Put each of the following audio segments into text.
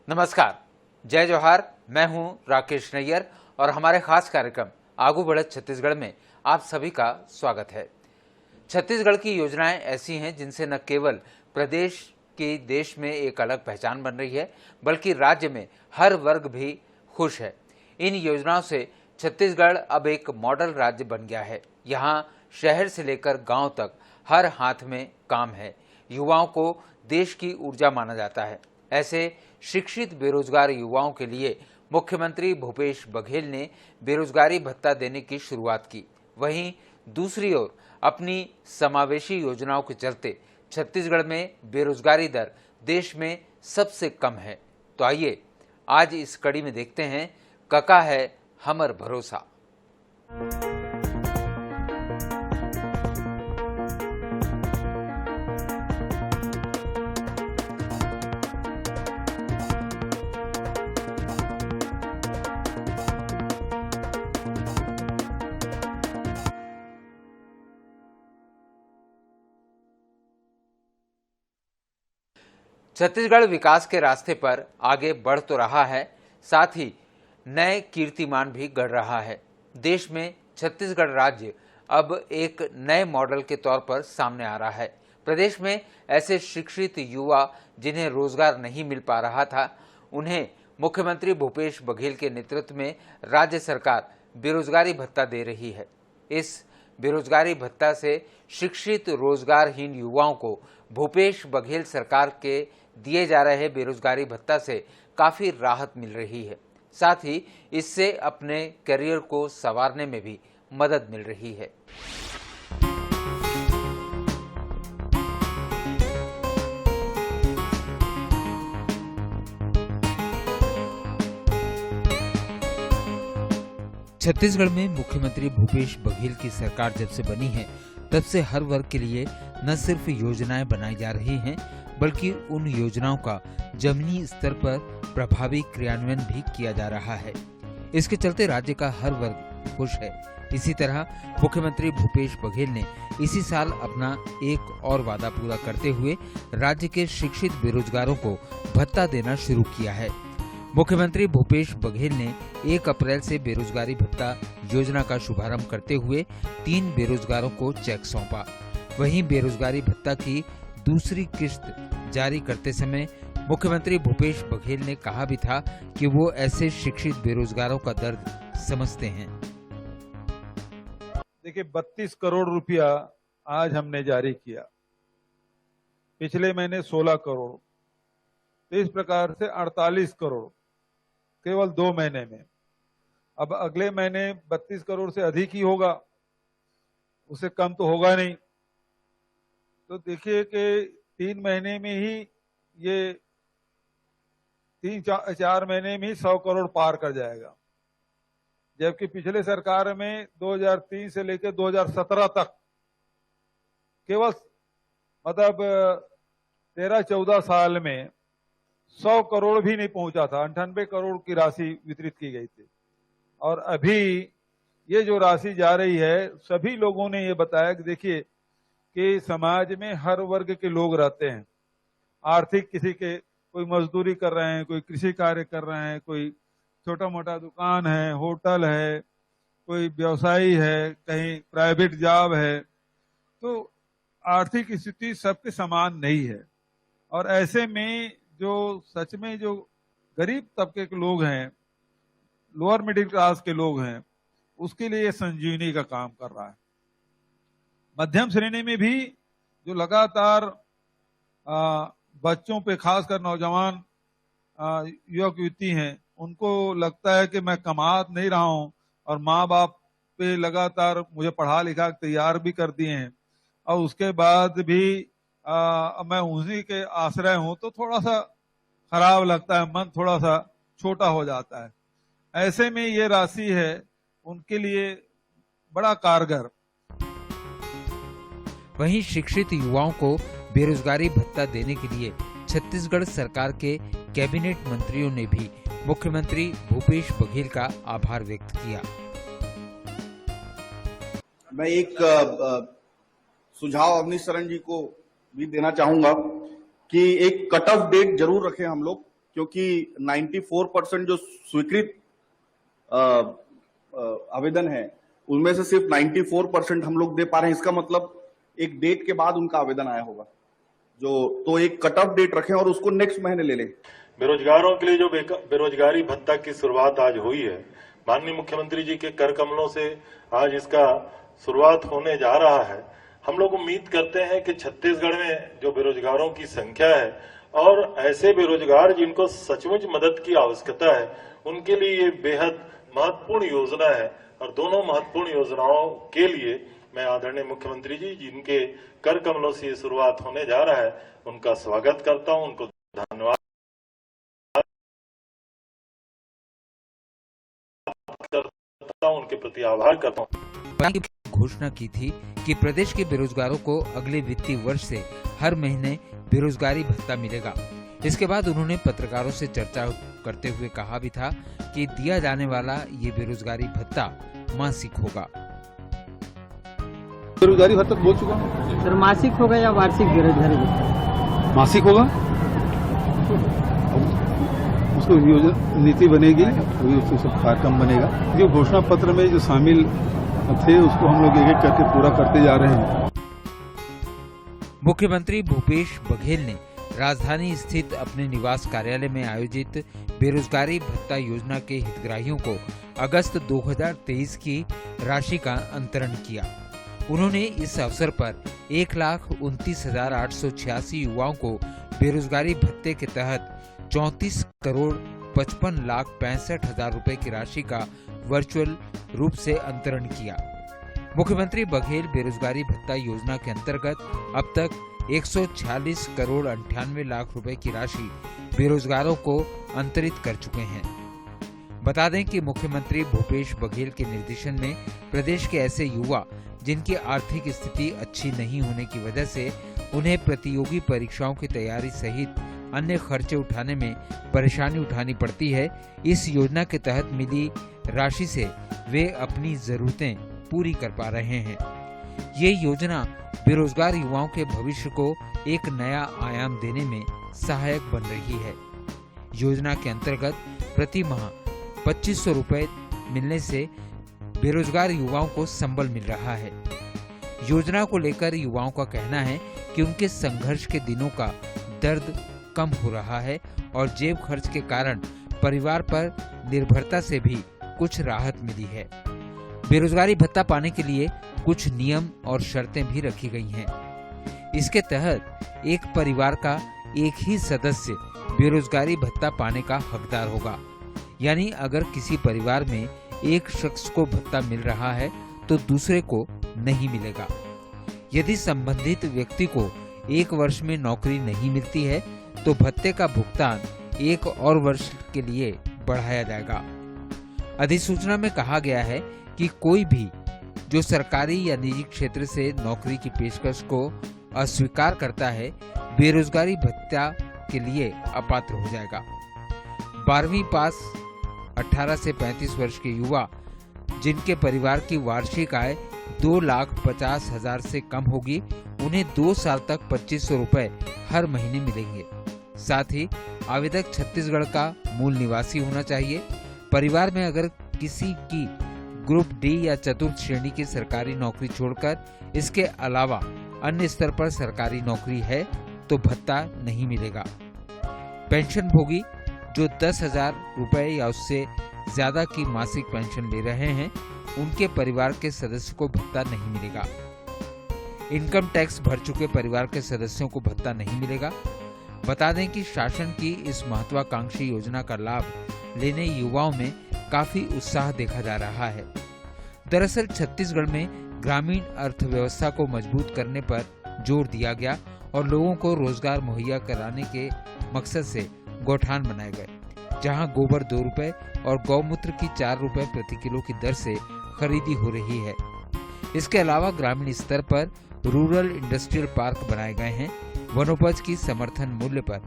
नमस्कार, जय जोहार। मैं हूं राकेश नैयर और हमारे खास कार्यक्रम आगू बढ़त छत्तीसगढ़ में आप सभी का स्वागत है। छत्तीसगढ़ की योजनाएं ऐसी हैं जिनसे न केवल प्रदेश की देश में एक अलग पहचान बन रही है, बल्कि राज्य में हर वर्ग भी खुश है। इन योजनाओं से छत्तीसगढ़ अब एक मॉडल राज्य बन गया है। यहाँ शहर से लेकर गांव तक हर हाथ में काम है। युवाओं को देश की ऊर्जा माना जाता है। ऐसे शिक्षित बेरोजगार युवाओं के लिए मुख्यमंत्री भूपेश बघेल ने बेरोजगारी भत्ता देने की शुरुआत की। वहीं दूसरी ओर अपनी समावेशी योजनाओं के चलते छत्तीसगढ़ में बेरोजगारी दर देश में सबसे कम है। तो आइए आज इस कड़ी में देखते हैं कका है हमर भरोसा। छत्तीसगढ़ विकास के रास्ते पर आगे बढ़ तो रहा है, साथ ही नए कीर्तिमान भी गढ़ रहा है। देश में छत्तीसगढ़ राज्य अब एक नए मॉडल के तौर पर सामने आ रहा है। प्रदेश में ऐसे शिक्षित युवा जिन्हें रोजगार नहीं मिल पा रहा था, उन्हें मुख्यमंत्री भूपेश बघेल के नेतृत्व में राज्य सरकार बेरोजगारी भत्ता दे रही है। इस बेरोजगारी भत्ता से शिक्षित रोजगारहीन युवाओं को भूपेश बघेल सरकार के दिए जा रहे बेरोजगारी भत्ता से काफी राहत मिल रही है। साथ ही इससे अपने करियर को संवारने में भी मदद मिल रही है। छत्तीसगढ़ में मुख्यमंत्री भूपेश बघेल की सरकार जब से बनी है, तब से हर वर्ग के लिए न सिर्फ योजनाएं बनाई जा रही हैं, बल्कि उन योजनाओं का जमीनी स्तर पर प्रभावी क्रियान्वयन भी किया जा रहा है। इसके चलते राज्य का हर वर्ग खुश है। इसी तरह मुख्यमंत्री भूपेश बघेल ने इसी साल अपना एक और वादा पूरा करते हुए राज्य के शिक्षित बेरोजगारों को भत्ता देना शुरू किया है। मुख्यमंत्री भूपेश बघेल ने 1 अप्रैल से बेरोजगारी भत्ता योजना का शुभारंभ करते हुए 3 बेरोजगारों को चेक सौंपा। वहीं बेरोजगारी भत्ता की दूसरी किस्त जारी करते समय मुख्यमंत्री भूपेश बघेल ने कहा भी था कि वो ऐसे शिक्षित बेरोजगारों का दर्द समझते हैं। देखिए, 32 करोड़ रुपया आज हमने जारी किया, पिछले महीने 16 करोड़, तो इस प्रकार से 48 करोड़ केवल 2 महीने में। अब अगले महीने 32 करोड़ से अधिक ही होगा, उससे कम तो होगा नहीं। तो देखिए कि 3 महीने में ही ये 3-4 महीने में ही 100 करोड़ पार कर जाएगा, जबकि पिछले सरकार में 2003 से लेकर 2017 तक केवल मतलब 13-14 साल में 100 करोड़ भी नहीं पहुंचा था। 98 करोड़ की राशि वितरित की गई थी। और अभी ये जो राशि जा रही है, सभी लोगों ने ये बताया कि देखिए कि समाज में हर वर्ग के लोग रहते हैं। आर्थिक किसी के कोई मजदूरी कर रहे हैं, कोई कृषि कार्य कर रहे हैं, कोई छोटा मोटा दुकान है, होटल है, कोई व्यवसायी है, कहीं प्राइवेट जॉब है। तो आर्थिक स्थिति सबके समान नहीं है। और ऐसे में जो सच में जो गरीब तबके के लोग हैं, लोअर मिडिल क्लास के लोग हैं, उसके लिए संजीवनी का काम कर रहा है। मध्यम श्रेणी में भी जो लगातार बच्चों पे, खासकर नौजवान युवक युवती हैं, उनको लगता है कि मैं कमा नहीं रहा हूं और माँ बाप पे लगातार मुझे पढ़ा लिखा तैयार भी कर दिए हैं, और उसके बाद भी मैं उन्हीं के आश्रय हूं, तो थोड़ा सा खराब लगता है, मन थोड़ा सा छोटा हो जाता है। ऐसे में ये राशि है उनके लिए बड़ा कारगर। वहीं शिक्षित युवाओं को बेरोजगारी भत्ता देने के लिए छत्तीसगढ़ सरकार के कैबिनेट मंत्रियों ने भी मुख्यमंत्री भूपेश बघेल का आभार व्यक्त किया। मैं एक सुझाव अवनीश शरण जी को भी देना चाहूंगा कि एक कट ऑफ डेट जरूर रखें हम लोग क्योंकि 94% जो स्वीकृत आवेदन है उनमें से सिर्फ 94% हम लोग दे पा रहे हैं। इसका मतलब एक डेट के बाद उनका आवेदन आया होगा, तो एक कट ऑफ डेट रखें और उसको नेक्स्ट महीने ले लें। बेरोजगारों के लिए जो बेरोजगारी भत्ता की शुरुआत आज हुई है, माननीय मुख्यमंत्री जी के कर कमलों से आज इसका शुरुआत होने जा रहा है। हम लोग उम्मीद करते हैं कि छत्तीसगढ़ में जो बेरोजगारों की संख्या है और ऐसे बेरोजगार जिनको सचमुच मदद की आवश्यकता है, उनके लिए ये बेहद महत्वपूर्ण योजना है। और दोनों महत्वपूर्ण योजनाओं के लिए मैं आदरणीय मुख्यमंत्री जी जिनके कर कमलों से ये शुरुआत होने जा रहा है, उनका स्वागत करता हूं, उनको धन्यवाद करता हूं, उनके प्रति आभार करता हूं। घोषणा की थी कि प्रदेश के बेरोजगारों को अगले वित्तीय वर्ष से हर महीने बेरोजगारी भत्ता मिलेगा। इसके बाद उन्होंने पत्रकारों से चर्चा करते हुए कहा भी था कि दिया जाने वाला ये बेरोजगारी भत्ता मासिक होगा। बेरोजगारी भत्ता बोल चुका हूँ सर, मासिक होगा या वार्षिक बेरोजगारी भत्ता? मासिक होगा, उसको योजना नीति बनेगी, अभी उसको सब कार्यक्रम बनेगा। जो घोषणा पत्र में जो शामिल थे उसको हम लोग एक एक करके पूरा करते जा रहे हैं। मुख्यमंत्री भूपेश बघेल ने राजधानी स्थित अपने निवास कार्यालय में आयोजित बेरोजगारी भत्ता योजना के हितग्राहियों को अगस्त 2023 की राशि का अंतरण किया। उन्होंने इस अवसर पर 1,29,886 युवाओं को बेरोजगारी भत्ते के तहत 34,55,65,000 रुपए की राशि का वर्चुअल रूप से अंतरण किया। मुख्यमंत्री बघेल बेरोजगारी भत्ता योजना के अंतर्गत अब तक 146,98,00,000 रुपए की राशि बेरोजगारों को अंतरित कर चुके हैं। बता दें कि मुख्यमंत्री भूपेश बघेल के निर्देशन में प्रदेश के ऐसे युवा जिनकी आर्थिक स्थिति अच्छी नहीं होने की वजह से उन्हें प्रतियोगी परीक्षाओं की तैयारी सहित अन्य खर्चे उठाने में परेशानी उठानी पड़ती है, इस योजना के तहत मिली राशि से वे अपनी जरूरतें पूरी कर पा रहे हैं। ये योजना बेरोजगार युवाओं के भविष्य को एक नया आयाम देने में सहायक बन रही है। योजना के अंतर्गत प्रति माह 2,500 रुपए मिलने से बेरोजगार युवाओं को संबल मिल रहा है। योजना को लेकर युवाओं का कहना है कि उनके संघर्ष के दिनों का दर्द कम हो रहा है और जेब खर्च के कारण परिवार पर निर्भरता से भी कुछ राहत मिली है। बेरोजगारी भत्ता पाने के लिए कुछ नियम और शर्तें भी रखी गई हैं। इसके तहत एक परिवार का एक ही सदस्य बेरोजगारी भत्ता पाने का हकदार होगा। यानी अगर किसी परिवार में एक शख्स को भत्ता मिल रहा है तो दूसरे को नहीं मिलेगा। यदि संबंधित व्यक्ति को 1 वर्ष में नौकरी नहीं मिलती है तो भत्ते का भुगतान 1 और वर्ष के लिए बढ़ाया जाएगा। अधिसूचना में कहा गया है कि कोई भी जो सरकारी या निजी क्षेत्र से नौकरी की पेशकश को अस्वीकार करता है बेरोजगारी भत्ता के लिए अपात्र हो जाएगा। 12वीं पास 18 से 35 वर्ष के युवा जिनके परिवार की वार्षिक आय 2,50,000 से कम होगी उन्हें 2 साल तक 2,500 रुपए हर महीने मिलेंगे। साथ ही आवेदक छत्तीसगढ़ का मूल निवासी होना चाहिए। परिवार में अगर किसी की ग्रुप डी या चतुर्थ श्रेणी की सरकारी नौकरी छोड़कर इसके अलावा अन्य स्तर पर सरकारी नौकरी है तो भत्ता नहीं मिलेगा। पेंशन भोगी जो 10,000 रुपए या उससे ज्यादा की मासिक पेंशन ले रहे हैं उनके परिवार के सदस्य को भत्ता नहीं मिलेगा। इनकम टैक्स भर चुके परिवार के सदस्यों को भत्ता नहीं मिलेगा। बता दें कि शासन की इस महत्वाकांक्षी योजना का लाभ लेने युवाओं में काफी उत्साह देखा जा रहा है। दरअसल छत्तीसगढ़ में ग्रामीण अर्थव्यवस्था को मजबूत करने पर जोर दिया गया और लोगों को रोजगार मुहैया कराने के मकसद से गौठान बनाए गए, जहां गोबर 2 रुपए और गौमूत्र की 4 रुपए प्रति किलो की दर से खरीदी हो रही है। इसके अलावा ग्रामीण स्तर पर रूरल इंडस्ट्रियल पार्क बनाए गए हैं। वनोपज की समर्थन मूल्य पर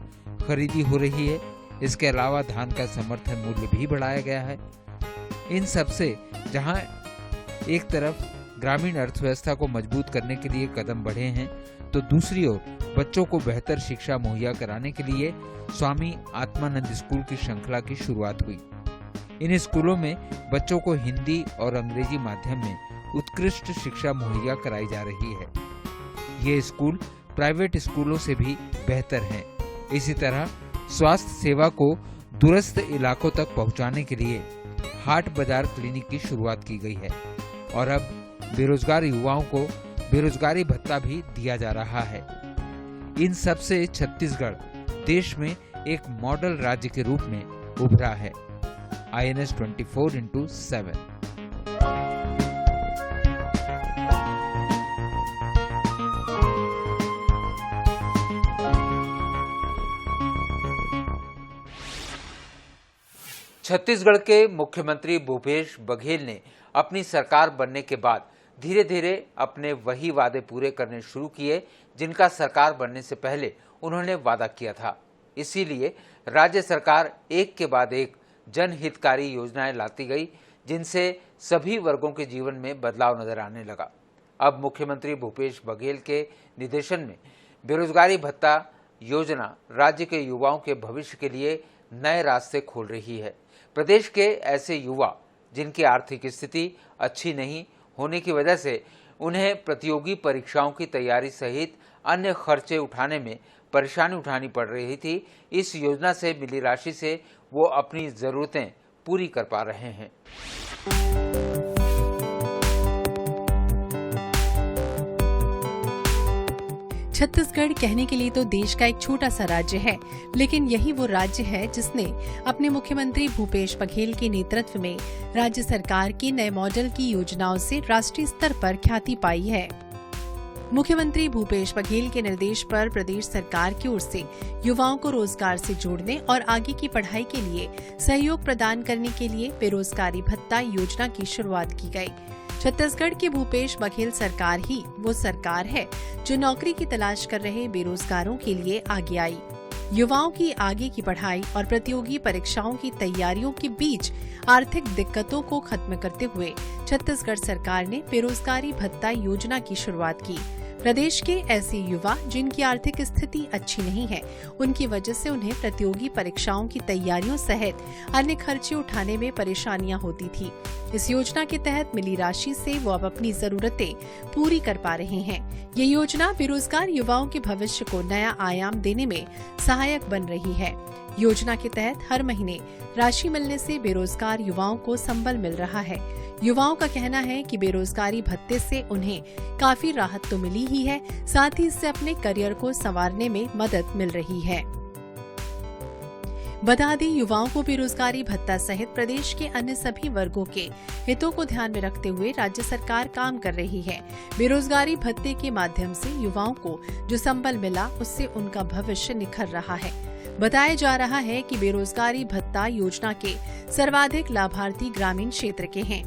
खरीदी हो रही है। इसके अलावा धान का समर्थन मूल्य भी बढ़ाया गया है। इन सब से जहां एक तरफ ग्रामीण अर्थव्यवस्था को मजबूत करने के लिए कदम बढ़े हैं तो दूसरी ओर बच्चों को बेहतर शिक्षा मुहैया कराने के लिए स्वामी आत्मानंद स्कूल की श्रृंखला की शुरुआत हुई। इन स्कूलों में बच्चों को हिंदी और अंग्रेजी माध्यम में उत्कृष्ट शिक्षा मुहैया कराई जा रही है। ये स्कूल प्राइवेट स्कूलों से भी बेहतर हैं। इसी तरह स्वास्थ्य सेवा को दूरस्थ इलाकों तक पहुंचाने के लिए हाट बाजार क्लिनिक की शुरुआत की गई है और अब बेरोजगार युवाओं को बेरोजगारी भत्ता भी दिया जा रहा है। इन सब से छत्तीसगढ़ देश में एक मॉडल राज्य के रूप में उभरा है। INS 24/7। छत्तीसगढ़ के मुख्यमंत्री भूपेश बघेल ने अपनी सरकार बनने के बाद धीरे धीरे अपने वही वादे पूरे करने शुरू किए जिनका सरकार बनने से पहले उन्होंने वादा किया था। इसीलिए राज्य सरकार एक के बाद एक जनहितकारी योजनाएं लाती गई, जिनसे सभी वर्गों के जीवन में बदलाव नजर आने लगा। अब मुख्यमंत्री भूपेश बघेल के निर्देशन में बेरोजगारी भत्ता योजना राज्य के युवाओं के भविष्य के लिए नए रास्ते खोल रही है। प्रदेश के ऐसे युवा जिनकी आर्थिक स्थिति अच्छी नहीं होने की वजह से उन्हें प्रतियोगी परीक्षाओं की तैयारी सहित अन्य खर्चे उठाने में परेशानी उठानी पड़ रही थी, इस योजना से मिली राशि से वो अपनी जरूरतें पूरी कर पा रहे हैं। छत्तीसगढ़ कहने के लिए तो देश का एक छोटा सा राज्य है, लेकिन यही वो राज्य है जिसने अपने मुख्यमंत्री भूपेश बघेल के नेतृत्व में राज्य सरकार की नए मॉडल की योजनाओं से राष्ट्रीय स्तर पर ख्याति पाई है। मुख्यमंत्री भूपेश बघेल के निर्देश पर प्रदेश सरकार की ओर से युवाओं को रोजगार से जोड़ने और आगे की पढ़ाई के लिए सहयोग प्रदान करने के लिए बेरोजगारी भत्ता योजना की शुरुआत की गई। छत्तीसगढ़ की भूपेश बघेल सरकार ही वो सरकार है जो नौकरी की तलाश कर रहे बेरोजगारों के लिए आगे आई। युवाओं की आगे की पढ़ाई और प्रतियोगी परीक्षाओं की तैयारियों के बीच आर्थिक दिक्कतों को खत्म करते हुए छत्तीसगढ़ सरकार ने बेरोजगारी भत्ता योजना की शुरुआत की। प्रदेश के ऐसे युवा जिनकी आर्थिक स्थिति अच्छी नहीं है, उनकी वजह से उन्हें प्रतियोगी परीक्षाओं की तैयारियों सहित अन्य खर्चे उठाने में परेशानियां होती थी। इस योजना के तहत मिली राशि से वो अब अपनी जरूरतें पूरी कर पा रहे हैं। ये योजना बेरोजगार युवाओं के भविष्य को नया आयाम देने में सहायक बन रही है। योजना के तहत हर महीने राशि मिलने से बेरोजगार युवाओं को संबल मिल रहा है। युवाओं का कहना है कि बेरोजगारी भत्ते से उन्हें काफी राहत तो मिली ही है, साथ ही इससे अपने करियर को संवारने में मदद मिल रही है। बता दें, युवाओं को बेरोजगारी भत्ता सहित प्रदेश के अन्य सभी वर्गों के हितों को ध्यान में रखते हुए राज्य सरकार काम कर रही है। बेरोजगारी भत्ते के माध्यम से युवाओं को जो संबल मिला, उससे उनका भविष्य निखर रहा है। बताया जा रहा है कि बेरोजगारी भत्ता योजना के सर्वाधिक लाभार्थी ग्रामीण क्षेत्र के हैं।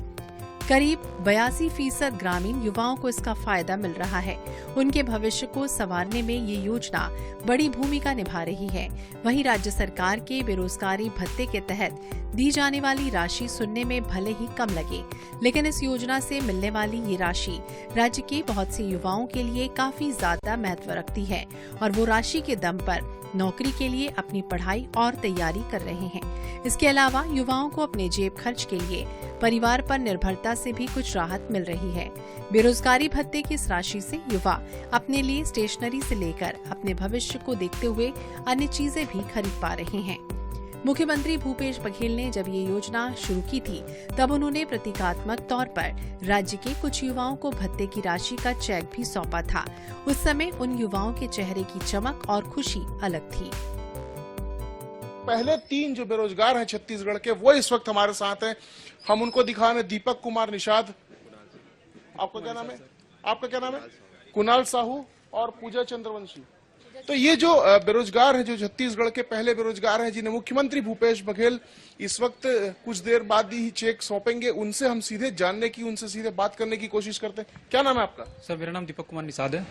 करीब 82% ग्रामीण युवाओं को इसका फायदा मिल रहा है। उनके भविष्य को संवारने में ये योजना बड़ी भूमिका निभा रही है। वहीं राज्य सरकार के बेरोजगारी भत्ते के तहत दी जाने वाली राशि सुनने में भले ही कम लगे, लेकिन इस योजना से मिलने वाली ये राशि राज्य के बहुत से युवाओं के लिए काफी ज्यादा महत्व रखती है और वो राशि के दम पर नौकरी के लिए अपनी पढ़ाई और तैयारी कर रहे हैं। इसके अलावा युवाओं को अपने जेब खर्च के लिए परिवार पर निर्भरता से भी कुछ राहत मिल रही है। बेरोजगारी भत्ते की इस राशि से युवा अपने लिए स्टेशनरी से लेकर अपने भविष्य को देखते हुए अन्य चीजें भी खरीद पा रहे हैं। मुख्यमंत्री भूपेश बघेल ने जब ये योजना शुरू की थी, तब उन्होंने प्रतीकात्मक तौर पर राज्य के कुछ युवाओं को भत्ते की राशि का चेक भी सौंपा था। उस समय उन युवाओं के चेहरे की चमक और खुशी अलग थी। पहले 3 जो बेरोजगार हैं छत्तीसगढ़ के, वो इस वक्त हमारे साथ हैं। हम उनको दिखा रहे हैं। दीपक कुमार निषाद, आपका क्या नाम है? आपका क्या नाम है? कुणाल साहू और पूजा चंद्रवंशी। तो ये जो बेरोजगार हैं, जो छत्तीसगढ़ के पहले बेरोजगार हैं, जिन्हें मुख्यमंत्री भूपेश बघेल इस वक्त कुछ देर बाद ही चेक सौंपेंगे, उनसे हम सीधे जानने की, उनसे सीधे बात करने की कोशिश करते हैं। क्या नाम है आपका? सर, मेरा नाम दीपक कुमार निषाद है।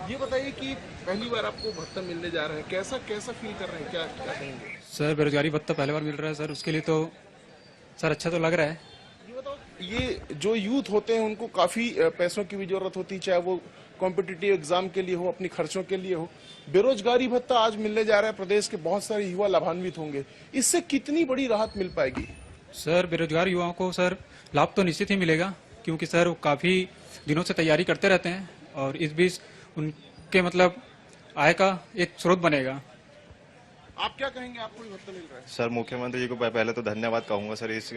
ये बताइए कि पहली बार आपको भत्ता मिलने जा रहा है, कैसा फील कर रहे हैं, क्या कहेंगे? सर, बेरोजगारी भत्ता पहली बार मिल रहा है सर, उसके लिए तो सर अच्छा तो लग रहा है। ये बताओ ये जो यूथ होते हैं उनको काफी पैसों की भी जरूरत होती है, चाहे वो कॉम्पिटिटिव एग्जाम के लिए हो, अपनी खर्चों के लिए हो। बेरोजगारी भत्ता आज मिलने जा रहा है, प्रदेश के बहुत सारे युवा लाभान्वित होंगे। इससे कितनी बड़ी राहत मिल पाएगी? सर बेरोजगार युवाओं को सर लाभ तो निश्चित ही मिलेगा, क्योंकि सर वो काफी दिनों से तैयारी करते रहते हैं और इस बीच उनके मतलब आय का एक स्रोत बनेगा। आप क्या कहेंगे, आपको भी भत्ता मिल रहा है? सर मुख्यमंत्री जी को पहले तो धन्यवाद कहूंगा सर, इस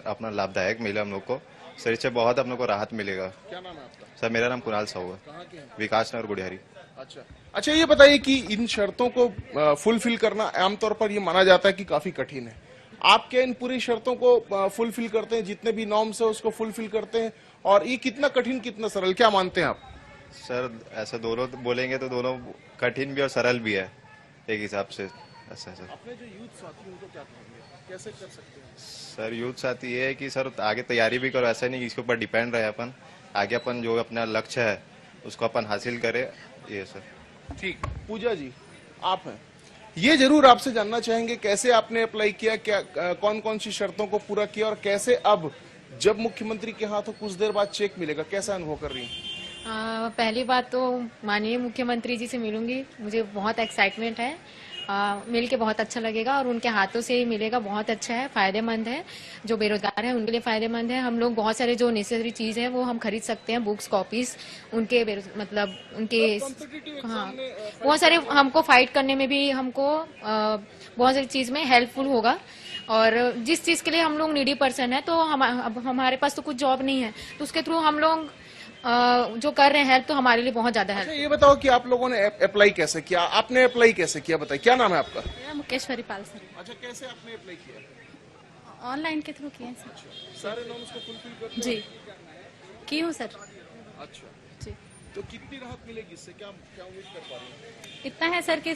अपना लाभदायक मिला हम लोग को। सर इससे बहुत हम लोग को राहत मिलेगा। क्या नाम है आपका? सर मेरा नाम कुणाल साहू है, कहाँ के हैं? विकास नगर गुड़ियारी। अच्छा, ये बताइए कि इन शर्तों को फुलफिल करना आमतौर पर ये माना जाता है कि काफी कठिन है। आप क्या इन पूरी शर्तों को फुलफिल करते हैं, जितने भी नॉर्म्स है उसको फुलफिल करते हैं, और ये कितना कठिन कितना सरल, क्या मानते हैं आप? सर ऐसा दोनों बोलेंगे तो दोनों कठिन भी और सरल भी है एक हिसाब से। ऐसा सर अपने जो यूथ साथी उनको क्या कहेंगे, कैसे कर सकते हैं? सर यूथ साथी ये है कि सर आगे तैयारी भी करो, ऐसा नहीं इसके ऊपर डिपेंड रहे अपन, आगे अपन जो अपना लक्ष्य है उसको अपन हासिल करें, ये सर। ठीक, पूजा जी आप हैं, ये जरूर आपसे जानना चाहेंगे कैसे आपने अप्लाई किया, क्या कौन कौन सी शर्तों को पूरा किया, और कैसे अब जब मुख्यमंत्री के हाथों कुछ देर बाद चेक मिलेगा, कैसा अनुभव कर रही हैं? पहली बात तो माननीय मुख्यमंत्री जी से मिलूंगी, मुझे बहुत एक्साइटमेंट है। मिल के बहुत अच्छा लगेगा और उनके हाथों से ही मिलेगा, बहुत अच्छा है, फायदेमंद है। जो बेरोजगार है उनके लिए फायदेमंद है। हम लोग बहुत सारे जो नेसेसरी चीज है वो हम खरीद सकते हैं, बुक्स कॉपीज, उनके मतलब उनके हाँ बहुत सारे हमको फाइट करने में भी हमको बहुत सारी चीज में हेल्पफुल होगा। और जिस चीज के लिए हम लोग नीडी पर्सन है, तो हमारे पास तो कुछ जॉब नहीं है, तो उसके थ्रू हम लोग जो कर रहे हैं हेल्प, तो हमारे लिए बहुत ज्यादा है। ये बताओ कि आप लोगों ने अप्लाई कैसे किया, आपने अप्लाई कैसे किया, बताइए क्या नाम है आपका? मेरा मुकेश्वरी पाल सर। अच्छा, कैसे आपने अप्लाई किया? ऑनलाइन के थ्रू किए सर। सारे नॉर्म्स को फुलफिल करते जी की हूँ सर। अच्छा जी, तो कितनी राहत मिलेगी इससे, क्या क्या उम्मीद कर पा रही हैं? इतना है सर कि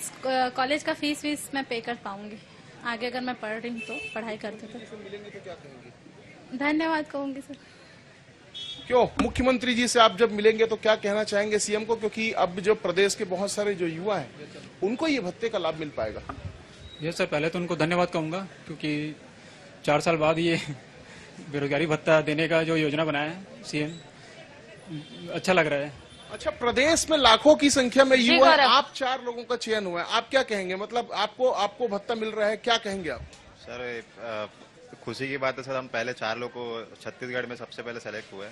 कॉलेज का फीस मैं पे कर पाऊंगी। आगे अगर मैं पढ़ रही हूँ तो पढ़ाई करते तो मिलेंगे तो क्या कहेंगे? धन्यवाद कहूंगी सर। क्यों, मुख्यमंत्री जी से आप जब मिलेंगे तो क्या कहना चाहेंगे सीएम को, क्योंकि अब जो प्रदेश के बहुत सारे जो युवा हैं उनको ये भत्ते का लाभ मिल पाएगा? ये सर पहले तो उनको धन्यवाद कहूंगा, क्योंकि 4 साल बाद ये बेरोजगारी भत्ता देने का जो योजना बनाया है सीएम, अच्छा लग रहा है। अच्छा, प्रदेश में लाखों की संख्या में युवा, आप 4 लोगों का चयन हुआ है, आप क्या कहेंगे, मतलब आपको भत्ता मिल रहा है, क्या कहेंगे आप? सर खुशी की बात है सर, हम पहले 4 लोग को छत्तीसगढ़ में सबसे पहले सेलेक्ट हुए।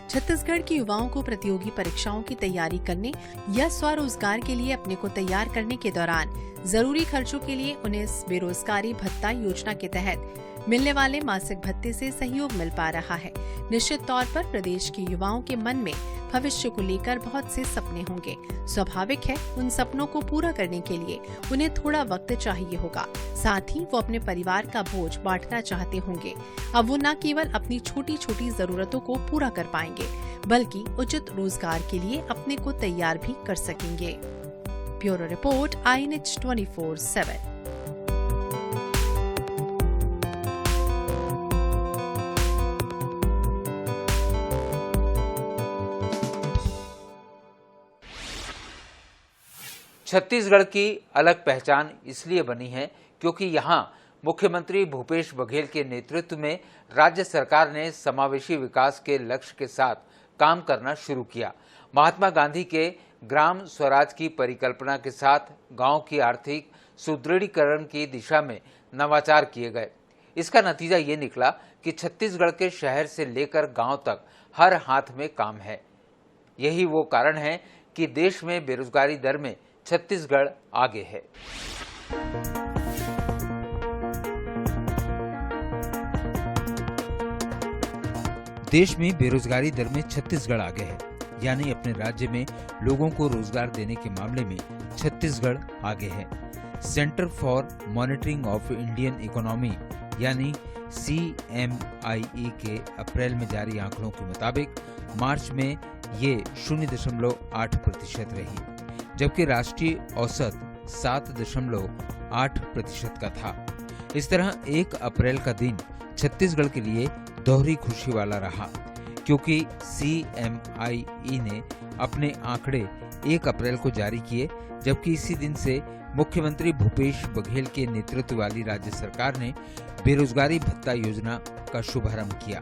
छत्तीसगढ़ के युवाओं को प्रतियोगी परीक्षाओं की तैयारी करने या स्वरोजगार के लिए अपने को तैयार करने के दौरान जरूरी खर्चों के लिए उन्हें बेरोजगारी भत्ता योजना के तहत मिलने वाले मासिक भत्ते से सहयोग मिल पा रहा है। निश्चित तौर पर प्रदेश के युवाओं के मन में भविष्य को लेकर बहुत से सपने होंगे। स्वाभाविक है, उन सपनों को पूरा करने के लिए उन्हें थोड़ा वक्त चाहिए होगा। साथ ही वो अपने परिवार का बोझ बांटना चाहते होंगे। अब वो न केवल अपनी छोटी छोटी जरूरतों को पूरा कर पाएंगे, बल्कि उचित रोजगार के लिए अपने को तैयार भी कर सकेंगे। Bureau report, INH 24/7। छत्तीसगढ़ की अलग पहचान इसलिए बनी है क्योंकि यहाँ मुख्यमंत्री भूपेश बघेल के नेतृत्व में राज्य सरकार ने समावेशी विकास के लक्ष्य के साथ काम करना शुरू किया। महात्मा गांधी के ग्राम स्वराज की परिकल्पना के साथ गांव की आर्थिक सुदृढ़ीकरण की दिशा में नवाचार किए गए। इसका नतीजा ये निकला कि छत्तीसगढ़ के शहर से लेकर गांव तक हर हाथ में काम है। यही वो कारण है कि देश में बेरोजगारी दर में छत्तीसगढ़ आगे है। देश में बेरोजगारी दर में छत्तीसगढ़ आगे है, यानी अपने राज्य में लोगों को रोजगार देने के मामले में छत्तीसगढ़ आगे है। Centre for monitoring of Indian economy यानी CMIE के अप्रैल में जारी आंकड़ों के मुताबिक मार्च में ये 0.8% रही, जबकि राष्ट्रीय औसत 7.8% का था। इस तरह 1 अप्रैल का दिन छत्तीसगढ़ के लिए दोहरी खुशी वाला रहा, क्योंकि CMIE ने अपने आंकड़े 1 अप्रैल को जारी किए, जबकि इसी दिन से मुख्यमंत्री भूपेश बघेल के नेतृत्व वाली राज्य सरकार ने बेरोजगारी भत्ता योजना का शुभारंभ किया।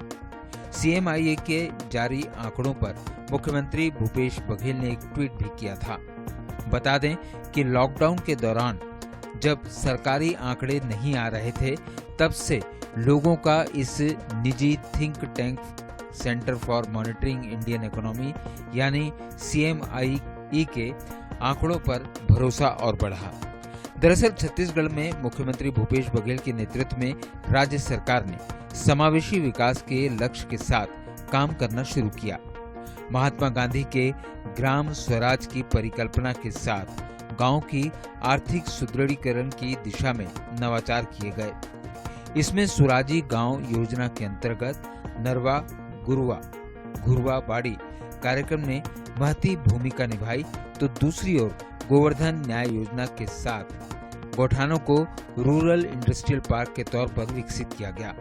CMIA के जारी आंकड़ों पर मुख्यमंत्री भूपेश बघेल ने एक ट्वीट भी किया था। बता दें कि लॉकडाउन के दौरान जब सरकारी आंकड़े नहीं आ रहे थे, तब से लोगों का इस निजी think tank centre for monitoring Indian economy यानी CMIE के आंकड़ों पर भरोसा और बढ़ा। दरअसल छत्तीसगढ़ में मुख्यमंत्री भूपेश बघेल के नेतृत्व में राज्य सरकार ने समावेशी विकास के लक्ष्य के साथ काम करना शुरू किया। महात्मा गांधी के ग्राम स्वराज की परिकल्पना के साथ गांव की आर्थिक सुदृढ़ीकरण की दिशा में नवाचार किए गए। इसमें सुराजी गांव योजना के अंतर्गत नरवा, गुरुवा, घुरवा बाड़ी कार्यक्रम ने महती भूमिका निभाई, तो दूसरी ओर गोवर्धन न्याय योजना के साथ गौठानों को रूरल इंडस्ट्रियल पार्क के तौर पर विकसित किया गया,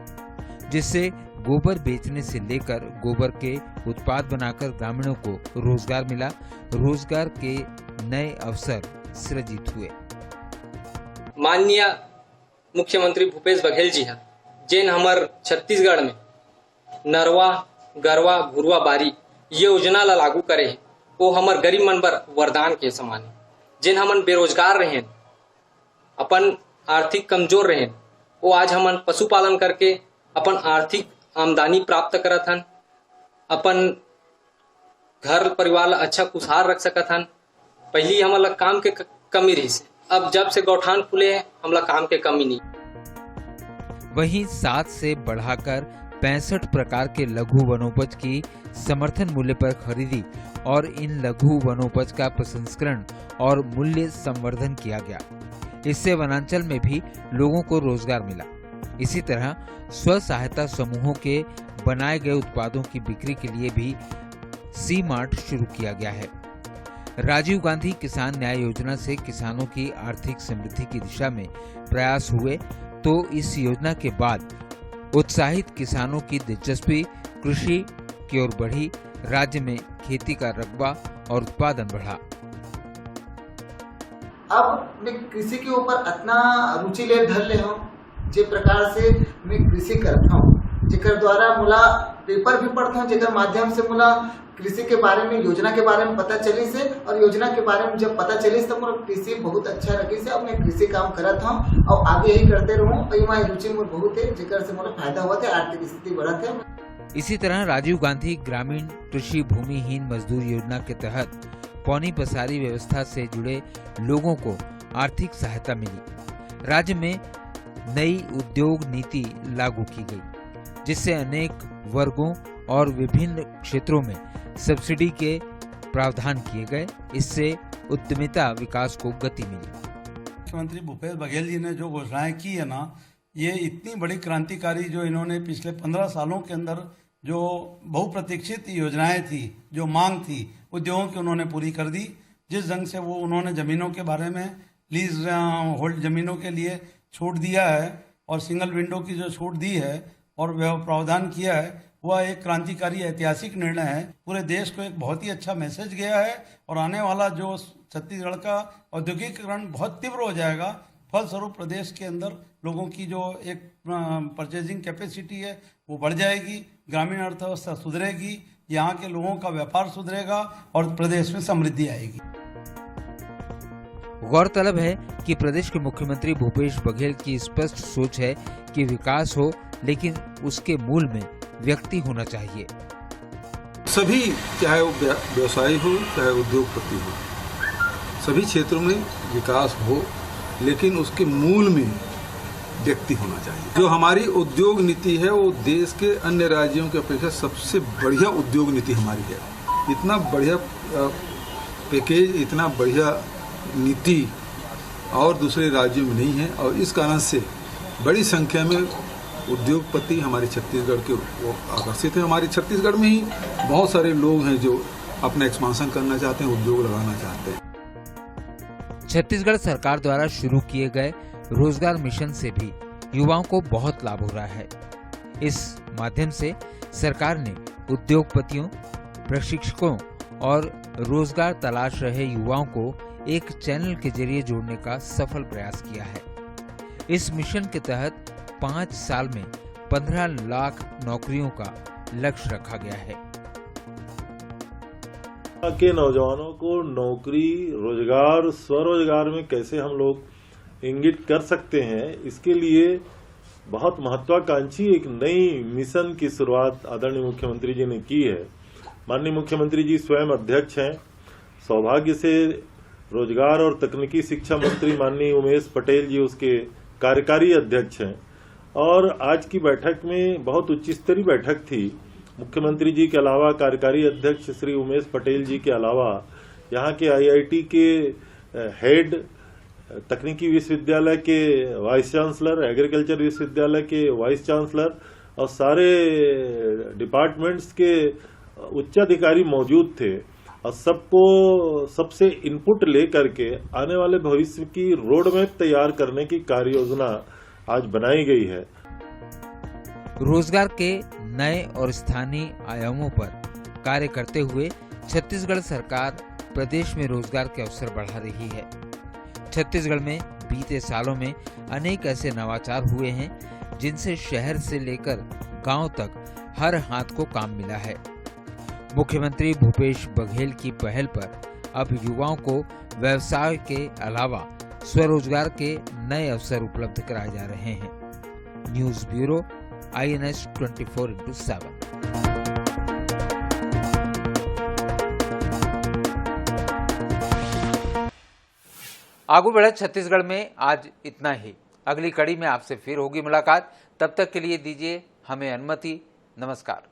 जिससे गोबर बेचने से लेकर गोबर के उत्पाद बनाकर ग्रामीणों को रोजगार मिला। रोजगार के नए अवसर सृजित हुए। माननीय मुख्यमंत्री भूपेश बघेल जी हैं, जिन हमार छत्तीसगढ़ में नरवा, गरवा, घुरवा बारी योजना ला लागू करे हैं, वो हमार गरीब मन बर वरदान के समान है। जिन हमन बेरोजगार रहे, अपन आर्थिक कमजोर रहे, वो आज हमन पशुपालन करके अपन आर्थिक आमदनी प्राप्त करत हन, अपन घर परिवार अच्छा खुशहाल रख सकत हन। पहली हमला काम के कमी रही से, अब जब से गौठान खुले हैं हमला काम के कमी नहीं। वहीं 7 से बढ़ाकर 65 प्रकार के लघु वनोपज की समर्थन मूल्य पर खरीदी और इन लघु वनोपज का प्रसंस्करण और मूल्य संवर्धन किया गया। इससे वनांचल में भी लोगों को रोजगार मिला। इसी तरह स्व सहायता समूहों के बनाए गए उत्पादों की बिक्री के लिए भी C-Mart शुरू किया गया है। राजीव गांधी किसान न्याय योजना से किसानों की आर्थिक समृद्धि की दिशा में प्रयास हुए, तो इस योजना के बाद उत्साहित किसानों की दिलचस्पी कृषि की ओर बढ़ी। राज्य में खेती का रकबा और उत्पादन बढ़ा। अब मैं कृषि के ऊपर इतना रुचि ले धर ले हूँ, जे प्रकार से मैं कृषि करता हूँ, जेकर द्वारा मुला पेपर भी पढ़ता हूँ, जेकर माध्यम से मुला कृषि के बारे में, योजना के बारे में पता चली से, और योजना के बारे में जब पता चली तो मुझे कृषि बहुत अच्छा लगी से। अब मैं कृषि काम करत हूँ और आगे ही करते रहूँ। और रुचि मुझे बहुत है, जेकर से मुझे फायदा हुआ था, आर्थिक स्थिति बढ़त है। इसी तरह राजीव गांधी ग्रामीण कृषि भूमिहीन मजदूर योजना के तहत पौनी पसारी व्यवस्था से जुड़े लोगों को आर्थिक सहायता मिली। राज्य में नई उद्योग नीति लागू की गई, जिससे अनेक वर्गों और विभिन्न क्षेत्रों में सब्सिडी के प्रावधान किए गए। इससे उद्यमिता विकास को गति मिली। मुख्यमंत्री भूपेश बघेल जी ने जो घोषणाएं की है ना, ये इतनी बड़ी क्रांतिकारी, जो इन्होंने पिछले 15 सालों के अंदर जो बहुप्रतीक्षित योजनाएं थी, जो मांग थी उद्योगों की, उन्होंने पूरी कर दी। जिस ढंग से वो उन्होंने जमीनों के बारे में, लीज होल्ड जमीनों के लिए छूट दिया है और सिंगल विंडो की जो छूट दी है और वह प्रावधान किया है, वह एक क्रांतिकारी ऐतिहासिक निर्णय है। पूरे देश को एक बहुत ही अच्छा मैसेज गया है और आने वाला जो छत्तीसगढ़ का औद्योगिकीकरण बहुत तीव्र हो जाएगा। फलस्वरूप प्रदेश के अंदर लोगों की जो एक परचेजिंग कैपेसिटी है वो बढ़ जाएगी, ग्रामीण अर्थव्यवस्था सुधरेगी, यहाँ के लोगों का व्यापार सुधरेगा और प्रदेश में समृद्धि आएगी। गौरतलब है कि प्रदेश के मुख्यमंत्री भूपेश बघेल की स्पष्ट सोच है कि विकास हो, लेकिन उसके मूल में व्यक्ति होना चाहिए। सभी, चाहे वो व्यवसायी हो, चाहे उद्योगपति हो, सभी क्षेत्रों में विकास हो, लेकिन उसके मूल में व्यक्ति होना चाहिए। जो हमारी उद्योग नीति है वो देश के अन्य राज्यों की अपेक्षा सबसे बढ़िया उद्योग नीति हमारी है। इतना बढ़िया पैकेज, इतना बढ़िया नीति और दूसरे राज्यों में नहीं है, और इस कारण से बड़ी संख्या में उद्योगपति हमारे छत्तीसगढ़ के वो आकर्षित हैं। हमारे छत्तीसगढ़ में ही बहुत सारे लोग हैं जो अपना एक्सपांशन करना चाहते हैं, उद्योग लगाना चाहते हैं। छत्तीसगढ़ सरकार द्वारा शुरू किए गए रोजगार मिशन से भी युवाओं को बहुत लाभ हो रहा है। इस माध्यम से सरकार ने उद्योगपतियों, प्रशिक्षकों और रोजगार तलाश रहे युवाओं को एक चैनल के जरिए जोड़ने का सफल प्रयास किया है। इस मिशन के तहत 5 साल में 15 लाख नौकरियों का लक्ष्य रखा गया है। के नौजवानों को नौकरी, रोजगार, स्वरोजगार में कैसे हम लोग इंगित कर सकते हैं, इसके लिए बहुत महत्वाकांक्षी एक नई मिशन की शुरुआत आदरणीय मुख्यमंत्री जी ने की है। माननीय मुख्यमंत्री जी स्वयं अध्यक्ष हैं। सौभाग्य से रोजगार और तकनीकी शिक्षा मंत्री माननीय उमेश पटेल जी उसके कार्यकारी अध्यक्ष हैं। और आज की बैठक में बहुत उच्च स्तरीय बैठक थी। मुख्यमंत्री जी के अलावा कार्यकारी अध्यक्ष श्री उमेश पटेल जी के अलावा यहाँ के IIT के हेड, तकनीकी विश्वविद्यालय के वाइस चांसलर, एग्रीकल्चर विश्वविद्यालय के वाइस चांसलर और सारे डिपार्टमेंट्स के उच्चाधिकारी मौजूद थे और सबसे इनपुट लेकर के आने वाले भविष्य की रोड मैप तैयार करने की कार्य योजना आज बनाई गई है। रोजगार के नए और स्थानीय आयामों पर कार्य करते हुए छत्तीसगढ़ सरकार प्रदेश में रोजगार के अवसर बढ़ा रही है। छत्तीसगढ़ में बीते सालों में अनेक ऐसे नवाचार हुए हैं जिनसे शहर से लेकर गांव तक हर हाथ को काम मिला है। मुख्यमंत्री भूपेश बघेल की पहल पर अब युवाओं को व्यवसाय के अलावा स्वरोजगार के नए अवसर उपलब्ध कराए जा रहे हैं। News bureau, INS 24/7। आगू बढ़े छत्तीसगढ़ में आज इतना ही। अगली कड़ी में आपसे फिर होगी मुलाकात। तब तक के लिए दीजिए हमें अनुमति। नमस्कार।